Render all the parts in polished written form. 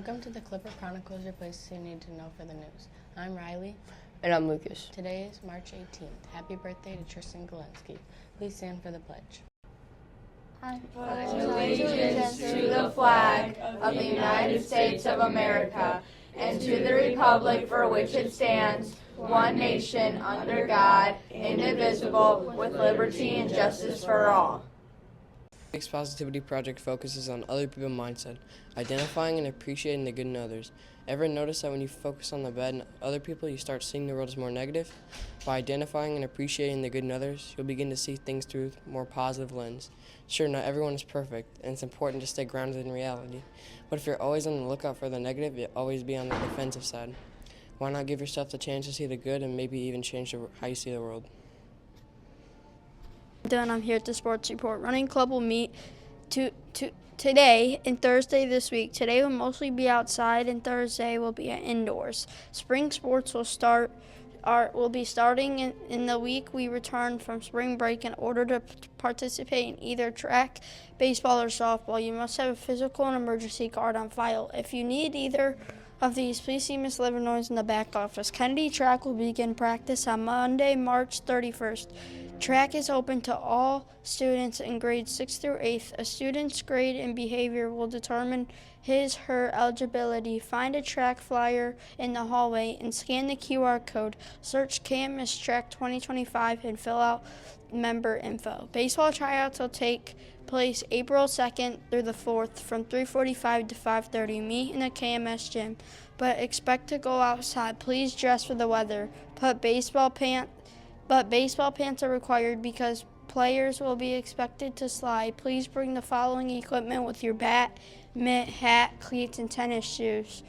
Welcome to the Clipper Chronicles, your place you need to know for the news. I'm Riley. And I'm Lucas. Today is March 18th. Happy birthday to Tristan Galensky. Please stand for the pledge. I pledge allegiance to the flag of the United States of America and to the republic for which it stands, one nation, under God, indivisible, with liberty and justice for all. Mixed Positivity Project focuses on other people's mindset, identifying and appreciating the good in others. Ever notice that when you focus on the bad in other people, you start seeing the world as more negative? By identifying and appreciating the good in others, you'll begin to see things through a more positive lens. Sure, not everyone is perfect, and it's important to stay grounded in reality. But if you're always on the lookout for the negative, you'll always be on the defensive side. Why not give yourself the chance to see the good and maybe even change how you see the world? I'm here at the Sports Report. Running Club will meet today and Thursday this week. Today will mostly be outside and Thursday will be indoors. Spring sports will be starting in the week we return from spring break. In order to participate in either track, baseball, or softball, you must have a physical and emergency card on file. If you need either of these, please see Ms. Livernoise in the back office. Kennedy Track will begin practice on Monday, March 31st. Track is open to all students in grades 6th through 8th. A student's grade and behavior will determine his/her eligibility. Find a track flyer in the hallway and scan the QR code. Search Campus Track 2025 and fill out member info. Baseball tryouts will take place April 2nd through the 4th from 3:45 to 5:30. Meet in the KMS gym, but expect to go outside. Please dress for the weather. But baseball pants are required because players will be expected to slide. Please bring the following equipment with your bat, mitt, hat, cleats, and tennis shoes.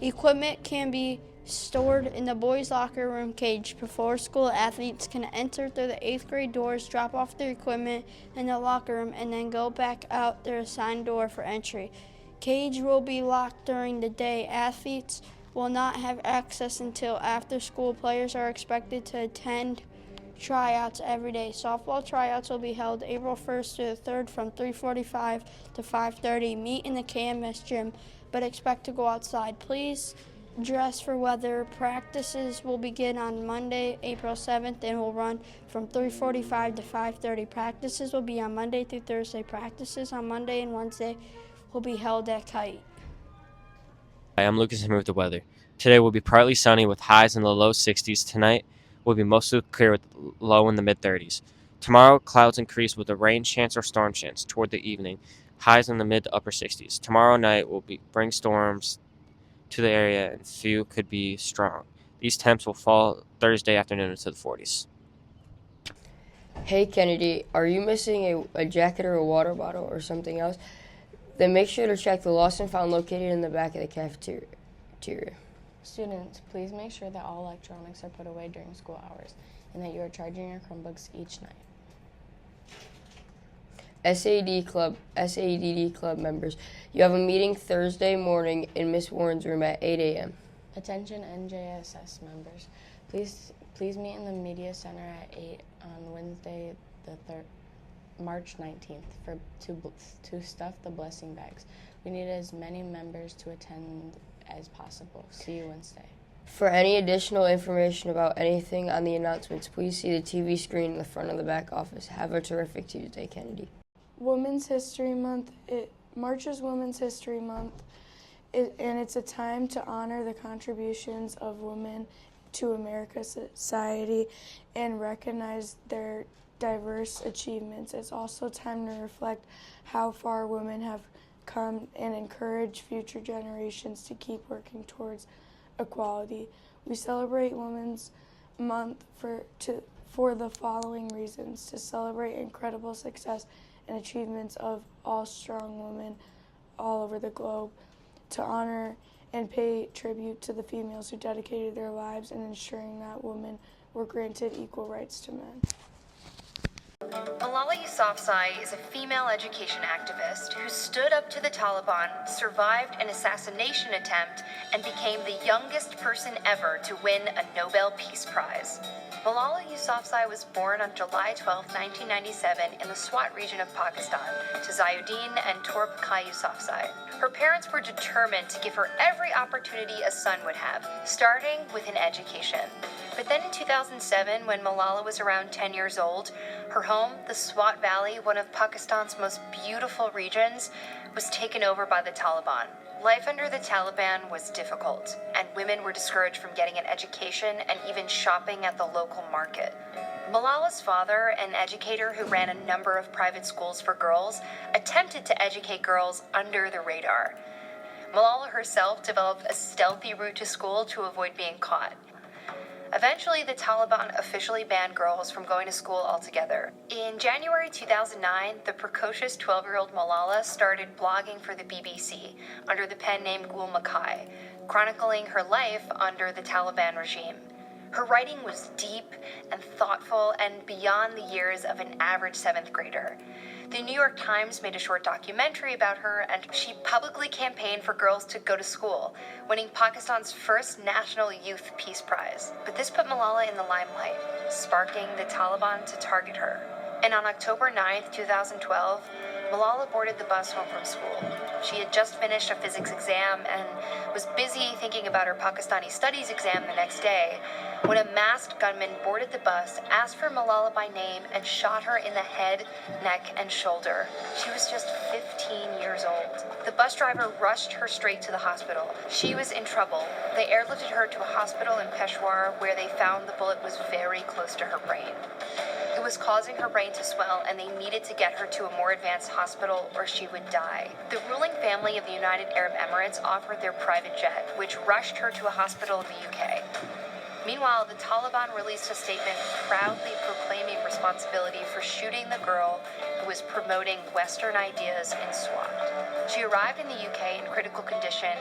Equipment can be stored in the boys' locker room cage. Before school, athletes can enter through the 8th grade doors, drop off their equipment in the locker room, and then go back out their assigned door for entry. Cage will be locked during the day. Athletes will not have access until after school. Players are expected to attend tryouts every day. Softball tryouts will be held April 1st to the 3rd from 3:45 to 5:30. Meet in the KMS gym, but expect to go outside. Please dress for weather. Practices will begin on Monday, April 7th, and will run from 3:45 to 5:30. Practices will be on Monday through Thursday. Practices on Monday and Wednesday will be held at Kite. Hi, I'm Lucas and here with the weather. Today will be partly sunny with highs in the low 60s. Tonight will be mostly clear with low in the mid-30s. Tomorrow, clouds increase with a rain chance or storm chance toward the evening, highs in the mid to upper 60s. Tomorrow night will bring storms to the area and few could be strong. These temps will fall Thursday afternoon into the 40s. Hey Kennedy, are you missing a jacket or a water bottle or something else? Then make sure to check the lost and found located in the back of the cafeteria. Students, please make sure that all electronics are put away during school hours and that you are charging your Chromebooks each night. SADD Club members, you have a meeting Thursday morning in Miss Warren's room at 8 a.m. Attention NJSS members, please meet in the Media Center at 8 on Wednesday, March 19th to stuff the blessing bags. We need as many members to attend as possible. See you Wednesday. For any additional information about anything on the announcements, please see the TV screen in the front of the back office. Have a terrific Tuesday, Kennedy. Women's History Month. March is Women's History Month, and it's a time to honor the contributions of women to America's society and recognize their diverse achievements. It's also time to reflect how far women have come and encourage future generations to keep working towards equality. We celebrate Women's Month for the following reasons: to celebrate incredible success and achievements of all strong women all over the globe, to honor and pay tribute to the females who dedicated their lives in ensuring that women were granted equal rights to men. Malala Yousafzai is a female education activist who stood up to the Taliban, survived an assassination attempt, and became the youngest person ever to win a Nobel Peace Prize. Malala Yousafzai was born on July 12, 1997 in the Swat region of Pakistan to Zayuddin and Torbakai Yousafzai. Her parents were determined to give her every opportunity a son would have, starting with an education. But then in 2007, when Malala was around 10 years old, her home, the Swat Valley, one of Pakistan's most beautiful regions, was taken over by the Taliban. Life under the Taliban was difficult, and women were discouraged from getting an education and even shopping at the local market. Malala's father, an educator who ran a number of private schools for girls, attempted to educate girls under the radar. Malala herself developed a stealthy route to school to avoid being caught. Eventually, the Taliban officially banned girls from going to school altogether. In January 2009, the precocious 12-year-old Malala started blogging for the BBC under the pen name Gul Makai, chronicling her life under the Taliban regime. Her writing was deep and thoughtful and beyond the years of an average 7th grader. The New York Times made a short documentary about her, and she publicly campaigned for girls to go to school, winning Pakistan's first National Youth Peace Prize. But this put Malala in the limelight, sparking the Taliban to target her. And on October 9, 2012, Malala boarded the bus home from school. She had just finished a physics exam and was busy thinking about her Pakistani studies exam the next day when a masked gunman boarded the bus, asked for Malala by name, and shot her in the head, neck, and shoulder. She was just 15 years old. The bus driver rushed her straight to the hospital. She was in trouble. They airlifted her to a hospital in Peshawar where they found the bullet was very close to her brain. It was causing her brain to swell, and they needed to get her to a more advanced hospital or she would die. The ruling family of the United Arab Emirates offered their private jet, which rushed her to a hospital in the UK. Meanwhile, the Taliban released a statement proudly proclaiming responsibility for shooting the girl who was promoting Western ideas in Swat. She arrived in the UK in critical condition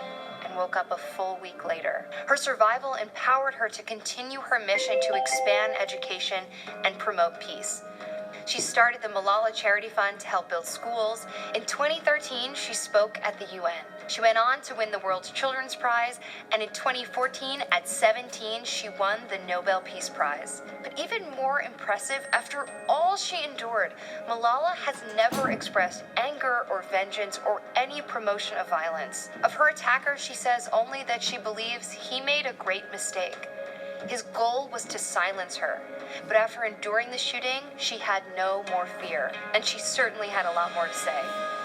and woke up a full week later. Her survival empowered her to continue her mission to expand education and promote peace. She started the Malala Charity Fund to help build schools. In 2013, she spoke at the UN. She went on to win the World Children's Prize, and in 2014, at 17, she won the Nobel Peace Prize. But even more impressive, after all she endured, Malala has never expressed anger or vengeance or any promotion of violence. Of her attacker, she says only that she believes he made a great mistake. His goal was to silence her, but after enduring the shooting, she had no more fear, and she certainly had a lot more to say.